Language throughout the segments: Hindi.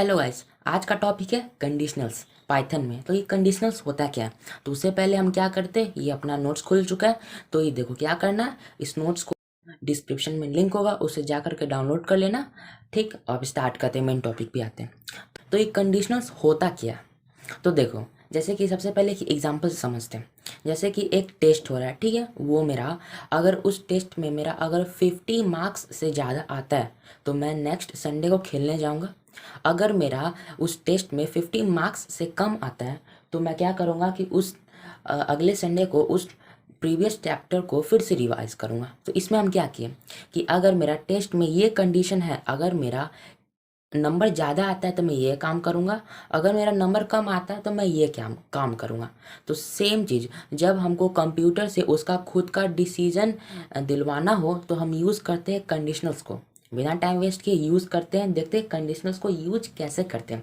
हेलो गाइस, आज का टॉपिक है कंडीशनल्स पाइथन में। तो ये कंडीशनल्स होता क्या है, तो उससे पहले हम क्या करते हैं, ये अपना नोट्स खुल चुका है। तो ये देखो क्या करना है, इस नोट्स को डिस्क्रिप्शन में लिंक होगा, उसे जा करके डाउनलोड कर लेना। ठीक, अब स्टार्ट करते हैं, मेन टॉपिक पे आते हैं। तो ये कंडीशनल्स होता क्या है, तो देखो जैसे कि सबसे पहले कि एग्जांपल से समझते हैं। जैसे कि एक टेस्ट हो रहा है, ठीक है, वो मेरा अगर उस टेस्ट में मेरा अगर 50 मार्क्स से ज़्यादा आता है तो मैं नेक्स्ट संडे को खेलने जाऊंगा। अगर मेरा उस टेस्ट में 50 मार्क्स से कम आता है तो मैं क्या करूँगा कि उस अगले संडे को उस प्रीवियस चैप्टर को फिर से रिवाइज करूँगा। तो इसमें हम क्या किए कि अगर मेरा टेस्ट में ये कंडीशन है, अगर मेरा नंबर ज़्यादा आता है तो मैं ये काम करूँगा, अगर मेरा नंबर कम आता है तो मैं ये क्या काम करूँगा। तो सेम चीज़ जब हमको कंप्यूटर से उसका खुद का डिसीजन दिलवाना हो तो हम यूज़ करते हैं कंडीशनल्स को। बिना टाइम वेस्ट किए यूज़ करते हैं, देखते हैं कंडीशनल्स को यूज कैसे करते हैं।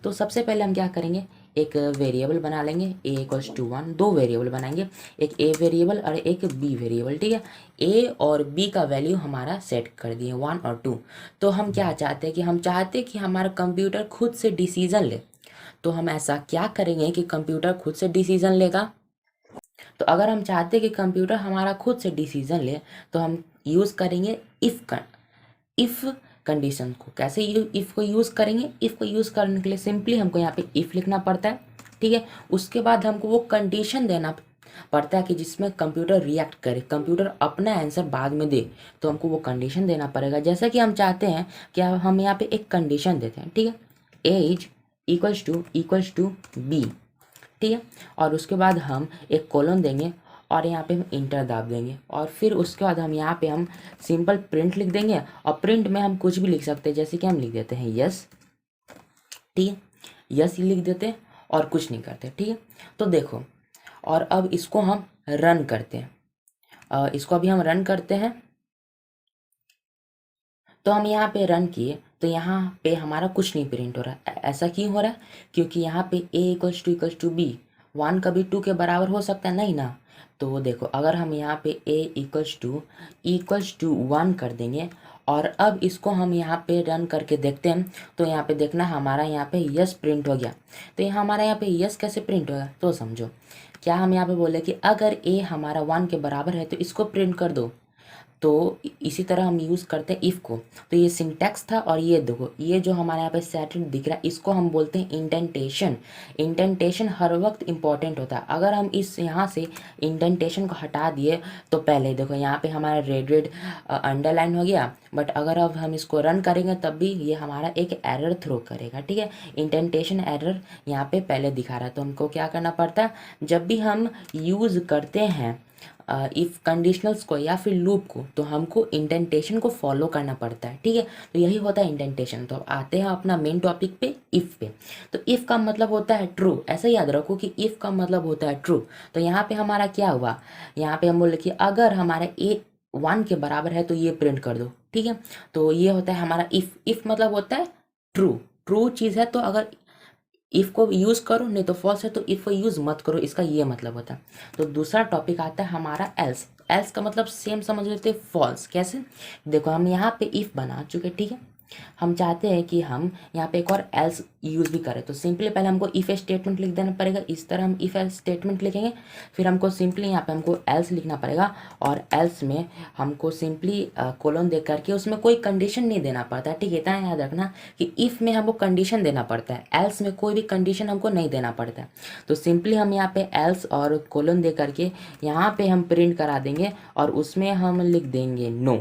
तो सबसे पहले हम क्या करेंगे, एक वेरिएबल बना लेंगे a इक्वल्स टू 1। दो वेरिएबल बनाएंगे, एक a वेरिएबल और एक b वेरिएबल। ठीक है, a और b का वैल्यू हमारा सेट कर दिए 1 और 2। तो हम क्या चाहते हैं कि हम चाहते हैं कि हमारा कंप्यूटर खुद से डिसीजन ले। तो हम ऐसा क्या करेंगे कि कंप्यूटर खुद से डिसीजन लेगा। तो अगर हम चाहते हैं कि कंप्यूटर हमारा खुद से डिसीजन ले तो हम यूज़ करेंगे इफ़ कंडीशन को। कैसे इफ़ को यूज़ करेंगे, इफ़ को यूज़ करने के लिए सिंपली हमको यहाँ पे इफ़ लिखना पड़ता है। ठीक है, उसके बाद हमको वो कंडीशन देना पड़ता है कि जिसमें कंप्यूटर रिएक्ट करे, कंप्यूटर अपना आंसर बाद में दे। तो हमको वो कंडीशन देना पड़ेगा। जैसे कि हम चाहते हैं कि हम यहाँ पे एक कंडीशन देते हैं, ठीक है, एज इक्वल्स टू बी। ठीक है, और उसके बाद हम एक कोलन देंगे और यहाँ पे हम इंटर दाब देंगे और फिर उसके बाद हम यहाँ पे हम सिंपल प्रिंट लिख देंगे। और प्रिंट में हम कुछ भी लिख सकते हैं, जैसे कि हम लिख देते हैं यस। ठीक है, यस लिख देते हैं और कुछ नहीं करते। ठीक है, तो देखो, और अब इसको हम रन करते हैं। इसको अभी हम रन करते हैं। तो हम यहाँ पे रन किए तो यहाँ पे हमारा कुछ नहीं प्रिंट हो रहा है। ऐसा क्यों हो रहा है, क्योंकि यहाँ पे a इक्वल्स टू बी, 1 कभी 2 के बराबर हो सकता है नहीं ना। तो देखो अगर हम यहाँ पे a इक्वल्स टू 1 कर देंगे और अब इसको हम यहाँ पे रन करके देखते हैं तो यहाँ पे देखना हमारा यहाँ पे यस प्रिंट हो गया। तो यहाँ हमारा यहाँ पे यस कैसे प्रिंट होगा, तो समझो क्या हम यहाँ पे बोले कि अगर a हमारा 1 के बराबर है तो इसको प्रिंट कर दो। तो इसी तरह हम यूज़ करते हैं इफ़ को। तो ये सिंटैक्स था और ये देखो ये जो हमारे यहाँ पे सेटेड दिख रहा है इसको हम बोलते हैं इंडेंटेशन। इंडेंटेशन हर वक्त इंपॉर्टेंट होता है। अगर हम इस यहाँ से इंडेंटेशन को हटा दिए तो पहले देखो यहाँ पे हमारा रेड अंडरलाइन हो गया, बट अगर अब हम इसको रन करेंगे तब भी ये हमारा एक एरर थ्रो करेगा। ठीक है, इंडेंटेशन एरर यहाँ पे पहले दिखा रहा है। तो हमको क्या करना पड़ता है, जब भी हम यूज़ करते हैं इफ़ कंडीशनल्स को या फिर लूप को तो हमको इंडेंटेशन को फॉलो करना पड़ता है। ठीक है, तो यही होता है इंडेंटेशन। तो अब आते हैं अपना मेन टॉपिक पे, इफ़ पे। तो इफ़ का मतलब होता है ट्रू, ऐसा याद रखो कि इफ़ का मतलब होता है ट्रू। तो यहाँ पे हमारा क्या हुआ, यहाँ पे हम बोले कि अगर हमारा ए 1 के बराबर है तो ये प्रिंट कर दो। ठीक है, तो ये होता है हमारा इफ़ मतलब होता है ट्रू। ट्रू चीज़ है तो अगर इफ़ को यूज़ करो, नहीं तो फॉल्स है तो इफ़ को यूज़ मत करो, इसका ये मतलब होता है। तो दूसरा टॉपिक आता है हमारा एल्स। एल्स का मतलब सेम समझ लेते हैं, फॉल्स। कैसे, देखो हम यहाँ पे इफ़ बना चुके, ठीक है, हम चाहते हैं कि हम यहाँ पे एक और एल्स यूज़ भी करें। तो सिंपली पहले हमको इफ़ स्टेटमेंट लिख देना पड़ेगा। इस तरह हम इफ़ एल्स स्टेटमेंट लिखेंगे, फिर हमको सिंपली यहाँ पे हमको एल्स लिखना पड़ेगा और एल्स में हमको सिंपली कोलन दे करके उसमें कोई कंडीशन नहीं देना पड़ता है। ठीक है, इतना याद रखना कि इफ़ में हमको कंडीशन देना पड़ता है, एल्स में कोई भी कंडीशन हमको नहीं देना पड़ता है। तो सिंपली हम यहाँ पे एल्स और कोलन दे करके यहाँ पे हम प्रिंट करा देंगे और उसमें हम लिख देंगे नो।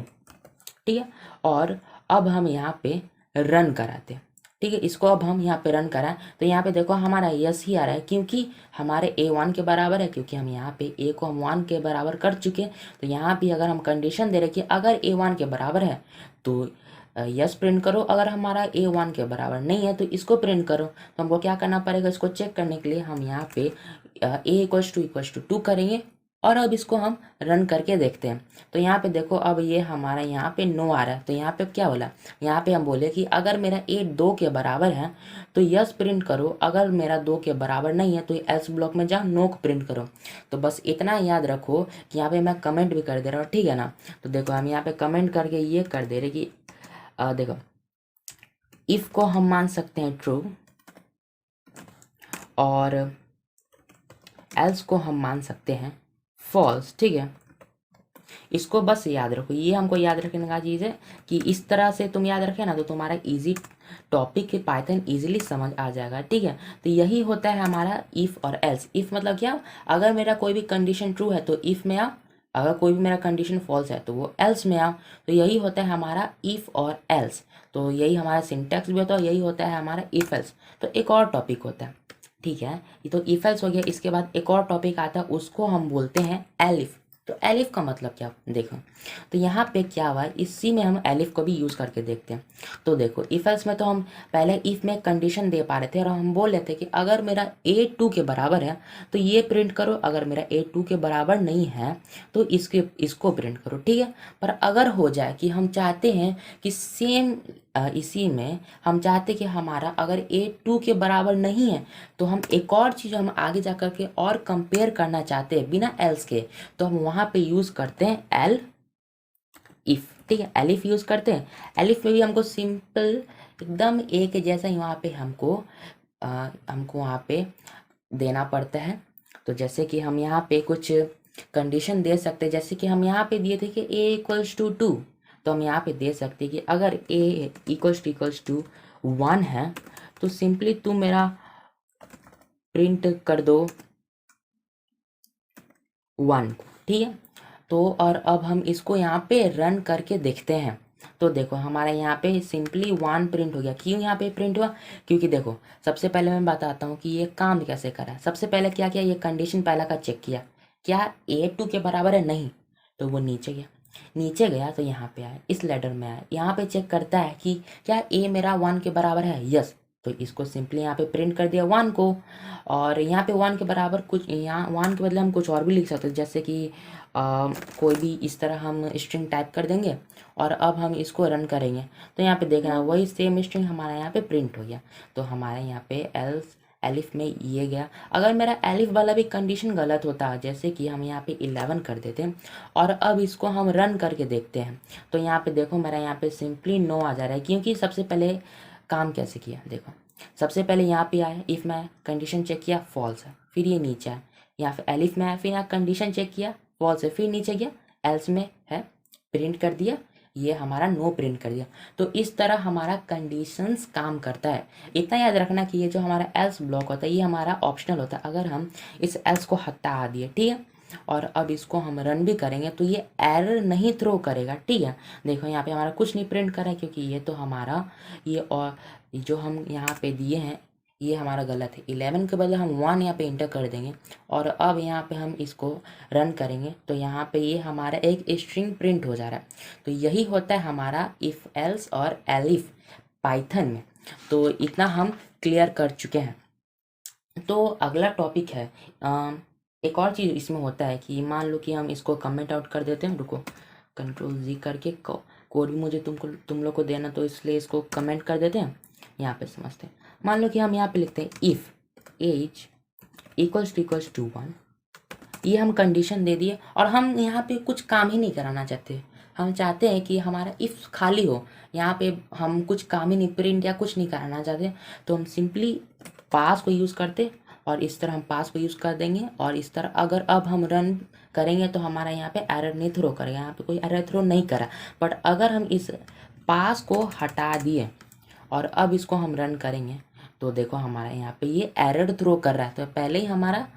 ठीक है, और अब हम यहाँ पे रन कराते हैं। ठीक है, इसको अब हम यहाँ पे रन कराएं तो यहाँ पे देखो हमारा यस ही आ रहा है, क्योंकि हमारे a 1 के बराबर है, क्योंकि हम यहाँ पे a को हम 1 के बराबर कर चुके हैं। तो यहाँ भी अगर हम कंडीशन दे रहे कि अगर a 1 के बराबर है तो यस प्रिंट करो, अगर हमारा a 1 के बराबर नहीं है तो इसको प्रिंट करो। तो हमको क्या करना पड़ेगा, इसको चेक करने के लिए हम यहाँ पे a इक्वल्स टू 2 करेंगे और अब इसको हम रन करके देखते हैं। तो यहाँ पे देखो अब ये हमारा यहाँ पे नो आ रहा है। तो यहाँ पे क्या बोला, यहाँ पे हम बोले कि अगर मेरा ए 2 के बराबर है तो यस प्रिंट करो, अगर मेरा 2 के बराबर नहीं है तो एल्स ब्लॉक में जाओ नो प्रिंट करो। तो बस इतना याद रखो कि यहाँ पे मैं कमेंट भी कर दे रहा हूँ। ठीक है ना, तो देखो हम यहाँ पे कमेंट करके ये कर दे रहे कि देखो इफ़ को हम मान सकते हैं ट्रू और एल्स को हम मान सकते हैं फॉल्स। ठीक है, इसको बस याद रखो, ये हमको याद रखने का चीज़ है कि इस तरह से तुम याद रखे ना तो तुम्हारा इजी टॉपिक के पाइथन इजीली समझ आ जाएगा। ठीक है, तो यही होता है हमारा इफ़ और एल्स। इफ़ मतलब क्या, अगर मेरा कोई भी कंडीशन ट्रू है तो इफ़ में आओ, अगर कोई भी मेरा कंडीशन फॉल्स है तो वो एल्स में आओ। तो यही होता है हमारा इफ़ और एल्स। तो यही हमारा सिंटैक्स भी होता है, यही होता है हमारा इफ़ एल्स। तो एक और टॉपिक होता है, ठीक है, ये तो इफ़ एल्स हो गया। इसके बाद एक और टॉपिक आता है, उसको हम बोलते हैं एलिफ। तो एलिफ का मतलब क्या, देखो तो यहाँ पे क्या हुआ है, इसी में हम एलिफ को भी यूज़ करके देखते हैं। तो देखो इफ एल्स में तो हम पहले इफ़ में कंडीशन दे पा रहे थे और हम बोल रहे थे कि अगर मेरा ए 2 के बराबर है तो ये प्रिंट करो, अगर मेरा ए 2 के बराबर नहीं है तो इसको प्रिंट करो। ठीक है, पर अगर हो जाए कि हम चाहते हैं कि सेम इसी में हम चाहते कि हमारा अगर ए 2 के बराबर नहीं है तो हम एक और चीज़ हम आगे जा कर के और कंपेयर करना चाहते हैं बिना एल्स के, तो हम वहाँ पे यूज़ करते हैं एल इफ़। ठीक है, एलिफ यूज़ करते हैं। एलिफ में भी हमको सिंपल एकदम एक जैसा ही वहाँ पे हमको वहाँ पे देना पड़ता है। तो जैसे कि हम यहाँ पे कुछ कंडीशन दे सकते हैं, जैसे कि हम यहाँ पे दिए थे कि ए इक्वल्स टू 2, तो हम यहाँ पे दे सकते हैं कि अगर ए इक्वल्स टू 1 है तो सिंपली तुम मेरा प्रिंट कर दो 1। ठीक है, तो और अब हम इसको यहाँ पे रन करके देखते हैं। तो देखो हमारा यहाँ पे सिंपली 1 प्रिंट हो गया। क्यों यहाँ पे प्रिंट हुआ, क्योंकि देखो सबसे पहले मैं बताता हूँ कि ये काम कैसे करा। सबसे पहले क्या किया, ये कंडीशन पहला का चेक किया, क्या ए 2 के बराबर है, नहीं, तो वो नीचे गया। नीचे गया तो यहाँ पे आया, इस लेटर में आया, यहाँ पे चेक करता है कि क्या ए मेरा 1 के बराबर है, यस, तो इसको सिंपली यहाँ पे प्रिंट कर दिया 1 को। और यहाँ पे 1 के बराबर कुछ, यहाँ 1 के बदले हम कुछ और भी लिख सकते हैं, जैसे कि कोई भी इस तरह हम स्ट्रिंग टाइप कर देंगे और अब हम इसको रन करेंगे तो यहाँ पे देखना वही सेम स्ट्रिंग हमारा यहाँ पे प्रिंट हो गया। तो हमारे यहाँ पे एल्स एलिफ में ये गया। अगर मेरा एलिफ वाला भी कंडीशन गलत होता, जैसे कि हम यहाँ पे 11 कर देते हैं और अब इसको हम रन करके देखते हैं, तो यहाँ पे देखो मेरा यहाँ पे सिंपली 9 आ जा रहा है। क्योंकि सबसे पहले काम कैसे किया, देखो सबसे पहले यहाँ पे आया, इफ़ में कंडीशन चेक किया फॉल्स है, फिर ये नीचे आया, यहाँ पे एलिफ में आया, फिर यहाँ कंडीशन चेक किया फॉल्स है, फिर नीचे गया एल्स में है, प्रिंट कर दिया, ये हमारा नो प्रिंट कर दिया। तो इस तरह हमारा कंडीशंस काम करता है। इतना याद रखना कि ये जो हमारा एल्स ब्लॉक होता है ये हमारा ऑप्शनल होता है। अगर हम इस एल्स को हटा दिए, ठीक है, और अब इसको हम रन भी करेंगे तो ये एरर नहीं थ्रो करेगा। ठीक है, देखो यहाँ पे हमारा कुछ नहीं प्रिंट करा है क्योंकि ये तो हमारा ये और जो हम यहाँ पे दिए हैं ये हमारा गलत है। 11 के बदले हम 1 यहाँ पे इंटर कर देंगे और अब यहाँ पे हम इसको रन करेंगे तो यहाँ पे ये हमारा एक स्ट्रिंग प्रिंट हो जा रहा है। तो यही होता है हमारा इफ़ एल्स और एलिफ पाइथन में। तो इतना हम क्लियर कर चुके हैं। तो अगला टॉपिक है, एक और चीज़ इसमें होता है कि मान लो कि हम इसको कमेंट आउट कर देते हैं, रुको कंट्रोल जी करके कोड भी मुझे तुम लोग को देना, तो इसलिए इसको कमेंट कर देते हैं, यहाँ पे समझते हैं। मान लो कि हम यहाँ पे लिखते हैं इफ़ एज इक्वल्स टू 1, ये हम कंडीशन दे दिए और हम यहाँ पे कुछ काम ही नहीं कराना चाहते। हम चाहते हैं कि हमारा इफ़ खाली हो, यहाँ पे हम कुछ काम ही नहीं, प्रिंट या कुछ नहीं कराना चाहते, तो हम सिंपली पास को यूज़ करते और इस तरह हम पास को यूज़ कर देंगे और इस तरह अगर अब हम रन करेंगे तो हमारा यहाँ पे एरर नहीं थ्रो करेगा, यहाँ पे कोई एरर थ्रो नहीं करा। बट अगर हम इस पास को हटा दिए और अब इसको हम रन करेंगे तो देखो हमारा यहाँ पे ये एरर थ्रो कर रहा है। तो पहले ही हमारा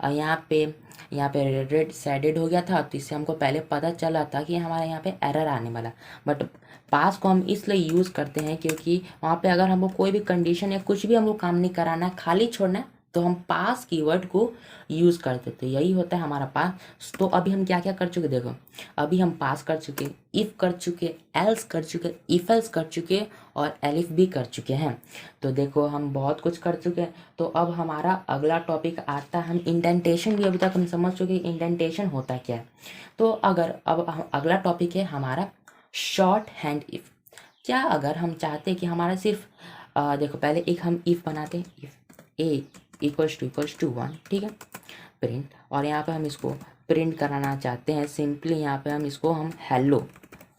यहाँ पे रेड शेडेड हो गया था, तो इससे हमको पहले पता चला था कि हमारे यहाँ पे एरर आने वाला। बट पास को हम इसलिए यूज़ करते हैं क्योंकि वहाँ पे अगर हमको कोई भी कंडीशन या कुछ भी हमको काम नहीं कराना है, खाली छोड़ना है, तो हम पास कीवर्ड को यूज़ करते थे। यही होता है हमारा पास। तो अभी हम क्या क्या कर चुके, देखो अभी हम पास कर चुके, इफ़ कर चुके, एल्स कर चुके, इफ एल्स कर चुके और एलिफ भी कर चुके हैं। तो देखो हम बहुत कुछ कर चुके हैं। तो अब हमारा अगला टॉपिक आता है, हम इंडेंटेशन भी अभी तक हम समझ चुके हैं इंडेंटेशन होता क्या है। तो अगर अब अगला टॉपिक है हमारा शॉर्ट हैंड इफ़। क्या अगर हम चाहते हैं कि हमारा सिर्फ देखो पहले एक हम इफ़ बनाते हैं, इफ़ ए इक्वल्स टू 1, ठीक है, प्रिंट, और यहाँ पे हम इसको प्रिंट कराना चाहते हैं सिंपली, यहाँ पे हम इसको हम हेलो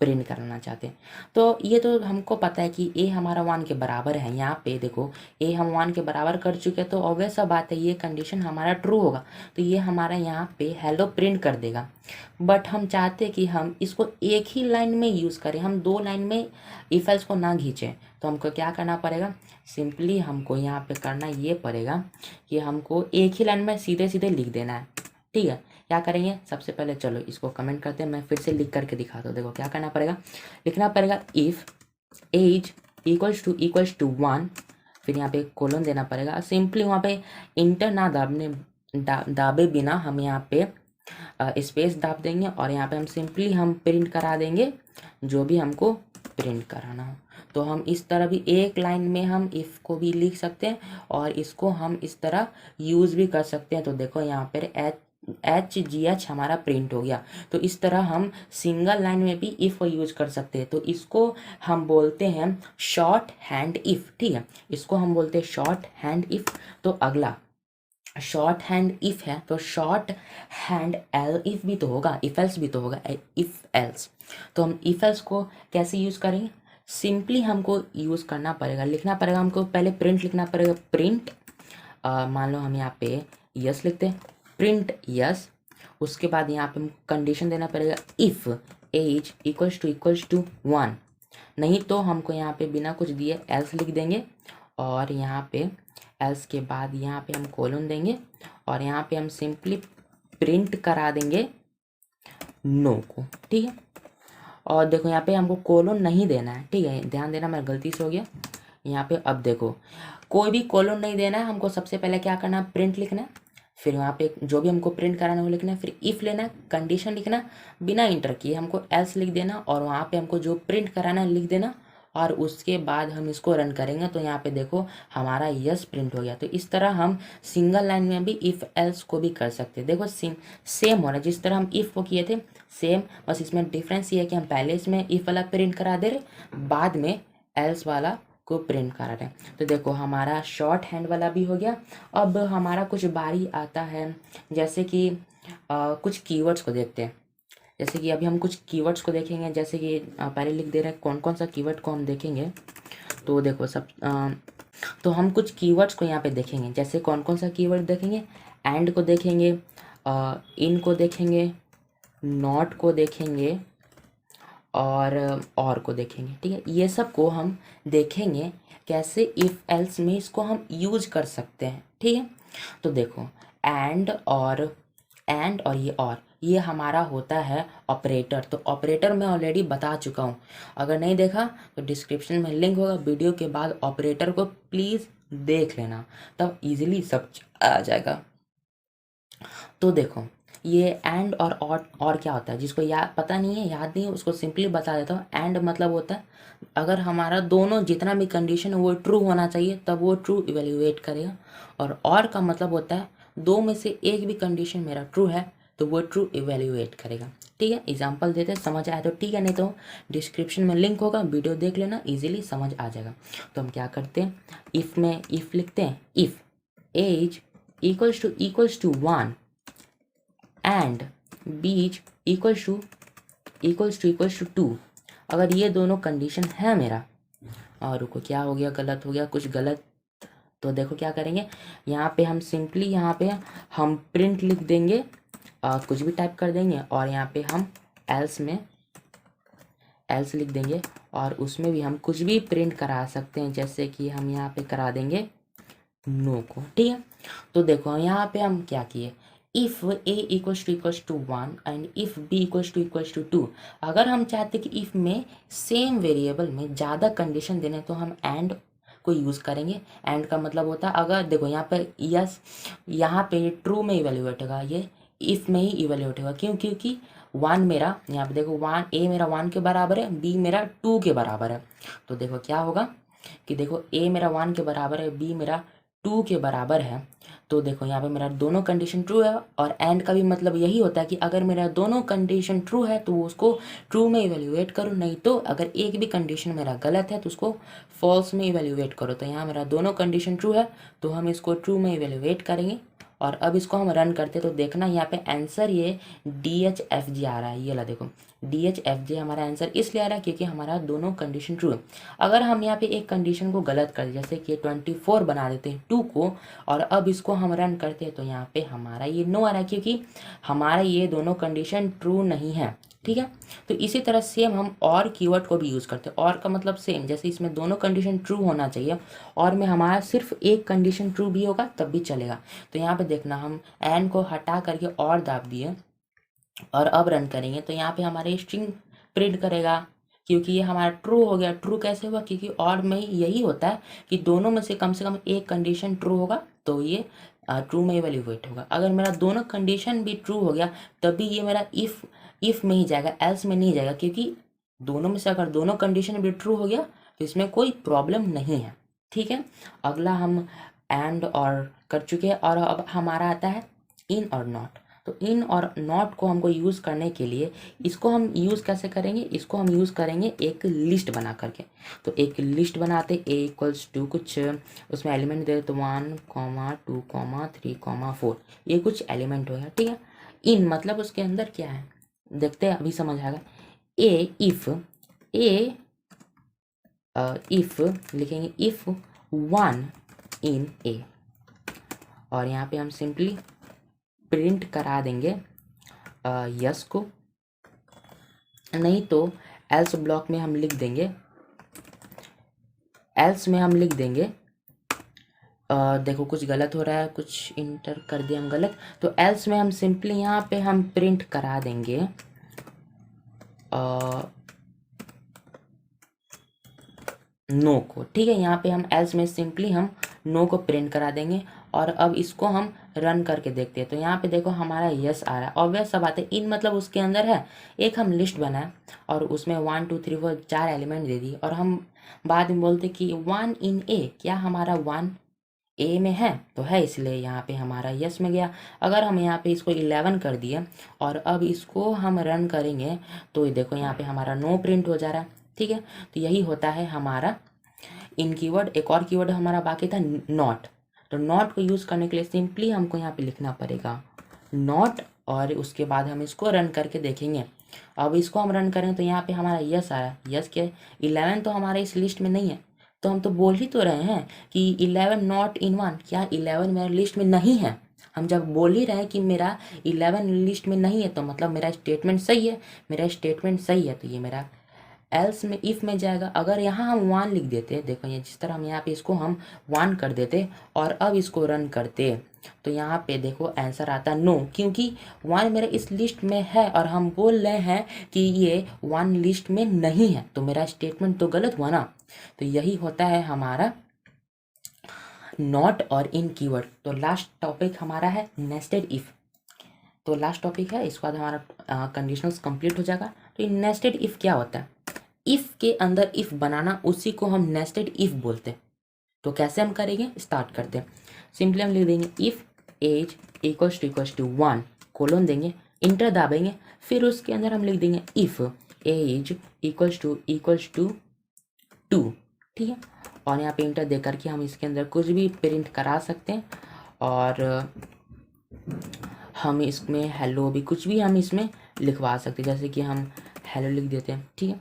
प्रिंट करना चाहते हैं। तो ये तो हमको पता है कि ए हमारा 1 के बराबर है। यहाँ पे देखो ए हम 1 के बराबर कर चुके हैं, तो ऑब्वियस सा बात है ये कंडीशन हमारा ट्रू होगा, तो ये हमारा यहाँ पे हेलो प्रिंट कर देगा। बट हम चाहते हैं कि हम इसको एक ही लाइन में यूज़ करें, हम 2 लाइन में इफ एल्स को ना खींचें। तो हमको क्या करना पड़ेगा, सिंपली हमको यहाँ पे करना ये पड़ेगा कि हमको एक ही लाइन में सीधे सीधे लिख देना है। ठीक है, क्या करेंगे, सबसे पहले चलो इसको कमेंट करते हैं, मैं फिर से लिख करके दिखाता हूँ। देखो क्या करना पड़ेगा, लिखना पड़ेगा इफ़ एज इक्वल्स टू 1, फिर यहाँ पे कोलन देना पड़ेगा। सिंपली वहाँ पे इंटर ना दाबे बिना हम यहाँ पे स्पेस दाब देंगे और यहाँ पे हम सिंपली हम प्रिंट करा देंगे जो भी हमको प्रिंट कराना हो। तो हम इस तरह भी एक लाइन में हम इफ़ को भी लिख सकते हैं और इसको हम इस तरह यूज़ भी कर सकते हैं। तो देखो यहाँ पर HGH हमारा प्रिंट हो गया। तो इस तरह हम सिंगल लाइन में भी इफ़ को यूज कर सकते हैं। तो इसको हम बोलते हैं शॉर्ट हैंड इफ़। ठीक है, इसको हम बोलते हैं शॉर्ट हैंड इफ़। तो अगला शॉर्ट हैंड इफ़ है, तो शॉर्ट हैंड एल इफ़ भी तो होगा, इफ़ एल्स भी तो होगा, इफ़ एल्स। तो हम इफ़ एल्स को कैसे यूज़ करेंगे, सिंपली हमको यूज़ करना पड़ेगा, लिखना पड़ेगा हमको पहले प्रिंट लिखना पड़ेगा। प्रिंट मान लो हम यहाँ पे यस लिखते हैं, प्रिंट यस। उसके बाद यहाँ पे हम कंडीशन देना पड़ेगा इफ़ एज इक्वल्स टू 1, नहीं तो हमको यहाँ पे बिना कुछ दिए एल्स लिख देंगे और यहाँ पे एल्स के बाद यहाँ पे हम कोलन देंगे और यहाँ पे हम सिंपली प्रिंट करा देंगे नो को। ठीक है, और देखो यहाँ पे हमको कोलन नहीं देना है। ठीक है, ध्यान देना, मैं गलती से हो गया यहाँ पे। अब देखो कोई भी कोलन नहीं देना है हमको, सबसे पहले क्या करना है, प्रिंट लिखना है, फिर वहाँ पे जो भी हमको प्रिंट कराना है वो लिखना है, फिर इफ़ लेना है, कंडीशन लिखना, बिना इंटर किए हमको एल्स लिख देना और वहाँ पे हमको जो प्रिंट कराना है लिख देना और उसके बाद हम इसको रन करेंगे। तो यहाँ पे देखो हमारा यस प्रिंट हो गया। तो इस तरह हम सिंगल लाइन में भी इफ़ एल्स को भी कर सकते हैं। देखो सेम हो रहा है, जिस तरह हम इफ़ को किए थे सेम, बस इसमें डिफरेंस ये है कि हम पहले इसमें इफ़ वाला प्रिंट करा दे रहे, बाद में एल्स वाला को प्रिंट करा रहे हैं। तो देखो हमारा शॉर्ट हैंड वाला भी हो गया। अब हमारा कुछ बारी आता है, जैसे कि कुछ कीवर्ड्स को देखते हैं। जैसे कि अभी हम कुछ कीवर्ड्स को देखेंगे, जैसे कि पहले लिख दे रहे हैं कौन कौन सा कीवर्ड को हम देखेंगे। तो देखो तो हम कुछ कीवर्ड्स को यहाँ पे देखेंगे। जैसे कौन कौन सा कीवर्ड देखेंगे, एंड को देखेंगे, इन को देखेंगे, नॉट को देखेंगे और को देखेंगे। ठीक है, ये सब को हम देखेंगे कैसे इफ़ एल्स में इसको हम यूज कर सकते हैं। ठीक है, तो देखो एंड और ये हमारा होता है ऑपरेटर। तो ऑपरेटर मैं ऑलरेडी बता चुका हूँ, अगर नहीं देखा तो डिस्क्रिप्शन में लिंक होगा, वीडियो के बाद ऑपरेटर को प्लीज़ देख लेना, तब इजीली सब आ जाएगा। तो देखो ये एंड और क्या होता है, जिसको याद पता नहीं है, याद नहीं है, उसको सिंपली बता देता हूँ। एंड मतलब होता है अगर हमारा दोनों जितना भी कंडीशन है वो ट्रू होना चाहिए तब वो ट्रू इवेल्युएट करेगा। और का मतलब होता है दो में से एक भी कंडीशन मेरा ट्रू है तो वो ट्रू इवेल्युएट करेगा। ठीक है, एग्जाम्पल देते हैं, समझ आया तो ठीक है, नहीं तो डिस्क्रिप्शन में लिंक होगा, वीडियो देख लेना, इजीली समझ आ जाएगा। तो हम क्या करते हैं, इफ़ में इफ़ लिखते हैं, if as equals to 1 and B equals to 2। अगर ये दोनों कंडीशन है मेरा, और रुको क्या हो गया, गलत हो गया, कुछ गलत। तो देखो क्या करेंगे, यहाँ पे हम सिंपली यहाँ पे हम प्रिंट लिख देंगे, कुछ भी टाइप कर देंगे और यहाँ पे हम एल्स में एल्स लिख देंगे और उसमें भी हम कुछ भी प्रिंट करा सकते हैं, जैसे कि हम यहाँ पे करा देंगे नो को। ठीक है, तो देखो यहाँ पे हम क्या किए, if A equals to 1 and if B equals to 2। अगर हम चाहते कि इफ़ में सेम वेरिएबल में ज़्यादा कंडीशन देने तो हम एंड को यूज़ करेंगे। एंड का मतलब होता है अगर देखो यहाँ पे यस, यहाँ पे ट्रू में इवेल्युएट होगा, ये इफ़ में ही इवेल्युएट होगा। क्यों, क्योंकि 1 मेरा यहाँ पे देखो 1 ए मेरा 1 के बराबर है, बी मेरा 2 के बराबर है। तो देखो क्या होगा कि देखो ए मेरा 1 के बराबर है, बी मेरा 2 के बराबर है। तो देखो यहाँ पे मेरा दोनों कंडीशन ट्रू है और एंड का भी मतलब यही होता है कि अगर मेरा दोनों कंडीशन ट्रू है तो उसको ट्रू में इवेल्युएट करो, नहीं तो अगर एक भी कंडीशन मेरा गलत है तो उसको फॉल्स में इवेल्युएट करो। तो यहाँ मेरा दोनों कंडीशन ट्रू है तो हम इसको ट्रू में इवेल्युएट करेंगे और अब इसको हम रन करते तो देखना यहाँ पे आंसर ये DHFG आ रहा है। ये ला देखो DHFG हमारा आंसर इसलिए आ रहा है क्योंकि हमारा दोनों कंडीशन ट्रू है। अगर हम यहाँ पे एक कंडीशन को गलत कर जैसे कि 24 बना देते हैं 2 को और अब इसको हम रन करते हैं तो यहाँ पे हमारा ये नो आ रहा है क्योंकि हमारा ये दोनों कंडीशन ट्रू नहीं है। ठीक है, तो इसी तरह सेम हम और कीवर्ड को भी यूज़ करते हैं। और का मतलब सेम, जैसे इसमें दोनों कंडीशन ट्रू होना चाहिए और में हमारा सिर्फ एक कंडीशन ट्रू भी होगा तब भी चलेगा। तो यहाँ पे देखना हम एन को हटा करके और दाब दिए और अब रन करेंगे तो यहाँ पे हमारे स्ट्रिंग प्रिंट करेगा क्योंकि ये हमारा ट्रू हो गया। ट्रू कैसे हुआ, क्योंकि और में यही होता है कि दोनों में से कम एक कंडीशन ट्रू होगा तो ये ट्रू में इवेल्युएट होगा। अगर मेरा दोनों कंडीशन भी ट्रू हो गया तभी ये मेरा इफ़ में ही जाएगा, एल्स में नहीं जाएगा, क्योंकि दोनों में से अगर दोनों कंडीशन भी ट्रू हो गया तो इसमें कोई प्रॉब्लम नहीं है। ठीक है, अगला हम एंड और कर चुके हैं और अब हमारा आता है इन और नॉट। तो इन और नॉट को हमको यूज़ करने के लिए इसको हम यूज़ कैसे करेंगे, इसको हम यूज़ करेंगे एक लिस्ट बना करके। तो एक लिस्ट बनाते A=2 कुछ उसमें एलिमेंट दे तो 1, 2, 3, 4 ये कुछ एलिमेंट हो गया। ठीक है, इन मतलब उसके अंदर क्या है देखते हैं, अभी समझ आएगा। इफ़ लिखेंगे इफ़ 1 इन A और यहाँ पे हम सिंपली प्रिंट करा देंगे यस को, नहीं तो एल्स ब्लॉक में हम लिख देंगे, एल्स में हम लिख देंगे देखो कुछ गलत हो रहा है, कुछ इंटर कर दिया हम गलत। तो एल्स में हम सिंपली यहाँ पे हम प्रिंट करा देंगे नो को। ठीक है, यहाँ पे हम एल्स में सिंपली हम नो को प्रिंट करा देंगे और अब इसको हम रन करके देखते हैं। तो यहाँ पे देखो हमारा यस आ रहा है। ऑब्वियस सब बात है, इन मतलब उसके अंदर है एक हम लिस्ट बनाए और उसमें 1 2 3 4 4 एलिमेंट दे दिए और हम बाद में बोलते कि 1 इन A, क्या हमारा 1 A में है? तो है, इसलिए यहाँ पे हमारा यस में गया। अगर हम यहाँ पे इसको 11 कर दिए और अब इसको हम रन करेंगे तो देखो यहाँ पे हमारा नो प्रिंट हो जा रहा है। ठीक है, तो यही होता है हमारा इन कीवर्ड। एक और कीवर्ड हमारा बाकी था नॉट। तो नॉट को यूज़ करने के लिए सिंपली हमको यहाँ पे लिखना पड़ेगा नॉट और उसके बाद हम इसको रन करके देखेंगे। अब इसको हम रन करें तो यहाँ पे हमारा यस आया। यस क्या, 11 तो हमारे इस लिस्ट में नहीं है। तो हम तो बोल ही तो रहे हैं कि 11 नॉट इन 1, क्या 11 मेरे लिस्ट में नहीं है? हम जब बोल ही रहे हैं कि मेरा 11 लिस्ट में नहीं है तो मतलब मेरा स्टेटमेंट सही है। मेरा स्टेटमेंट सही है तो ये मेरा एल्स में इफ़ में जाएगा। अगर यहाँ हम 1 लिख देते, देखो ये जिस तरह हम यहाँ पे इसको हम 1 कर देते और अब इसको रन करते तो यहाँ पे देखो आंसर आता नो, क्योंकि 1 मेरे इस लिस्ट में है और हम बोल रहे हैं कि ये 1 लिस्ट में नहीं है, तो मेरा स्टेटमेंट तो गलत हुआ ना। तो यही होता है हमारा नॉट और इन कीवर्ड। तो लास्ट टॉपिक हमारा है नेस्टेड इफ़। तो लास्ट टॉपिक है, इसके बाद हमारा कंडीशनल्स कंप्लीट हो जाएगा। तो नेस्टेड इफ़ क्या होता है? इफ़ के अंदर इफ़ बनाना, उसी को हम नेस्टेड इफ़ बोलते हैं। तो कैसे हम करेंगे, स्टार्ट करते हैं। सिंपली हम लिख देंगे if as equals to 1 colon देंगे, इंटर दाबेंगे, फिर उसके अंदर हम लिख देंगे इफ़ एज इक्वल्स टू 2। ठीक है, और यहाँ पे इंटर दे करके हम इसके अंदर कुछ भी प्रिंट करा सकते हैं और हम इसमें हेलो भी कुछ भी हम इसमें लिखवा सकते हैं, जैसे कि हम हेलो लिख देते हैं। ठीक है,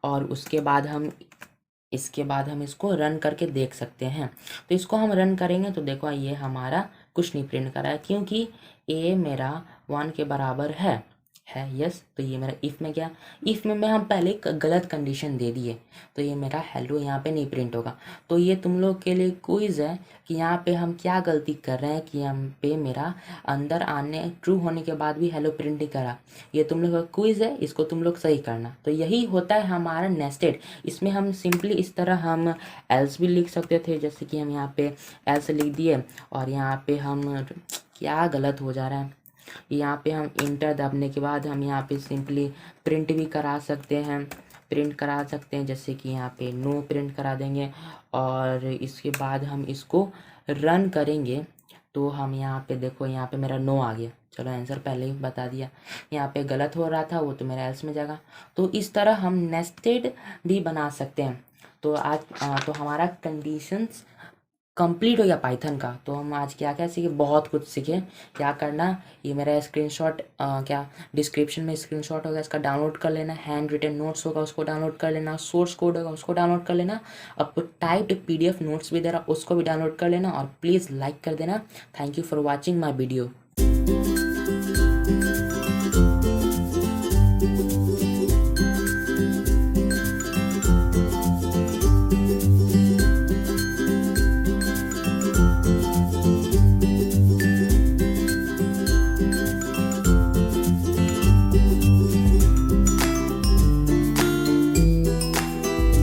और उसके बाद हम इसको रन करके देख सकते हैं। तो इसको हम रन करेंगे तो देखो ये हमारा कुछ नहीं प्रिंट कर रहा है क्योंकि ए मेरा 1 के बराबर है यस। तो ये मेरा इफ़ में गया, इफ़ में हम पहले एक गलत कंडीशन दे दिए तो ये मेरा हेलो यहाँ पे नहीं प्रिंट होगा। तो ये तुम लोग के लिए क्विज़ है कि यहाँ पे हम क्या गलती कर रहे हैं कि हम पे मेरा अंदर आने ट्रू होने के बाद भी हेलो प्रिंट नहीं करा। ये तुम लोग का क्विज़ है, इसको तुम लोग सही करना। तो यही होता है हमारा नेस्टेड। इसमें हम सिंपली इस तरह हम एल्स भी लिख सकते थे, जैसे कि हम यहाँ पे एल्स लिख दिए और यहाँ पे हम क्या गलत हो जा रहा है, यहाँ पे हम इंटर दबने के बाद हम यहाँ पे सिंपली प्रिंट भी करा सकते हैं, जैसे कि यहाँ पे नो प्रिंट करा देंगे और इसके बाद हम इसको रन करेंगे तो हम यहाँ पे देखो यहाँ पे मेरा नो आ गया। चलो आंसर पहले ही बता दिया, यहाँ पे गलत हो रहा था वो तो मेरा एल्स में जाएगा। तो इस तरह हम नेस्टेड भी बना सकते हैं। तो आज तो हमारा कंडीशंस कंप्लीट हो गया पाइथन का। तो हम आज क्या क्या सीखे, बहुत कुछ सीखे। क्या करना, ये मेरा स्क्रीनशॉट क्या डिस्क्रिप्शन में स्क्रीनशॉट होगा, इसका डाउनलोड कर लेना। हैंड रिटन नोट्स होगा, उसको डाउनलोड कर लेना। सोर्स कोड होगा, उसको डाउनलोड कर लेना। आपको टाइप्ड PDF नोट्स भी दे रहा, उसको भी डाउनलोड कर लेना। और प्लीज़ लाइक कर देना। Thank you for watching my video.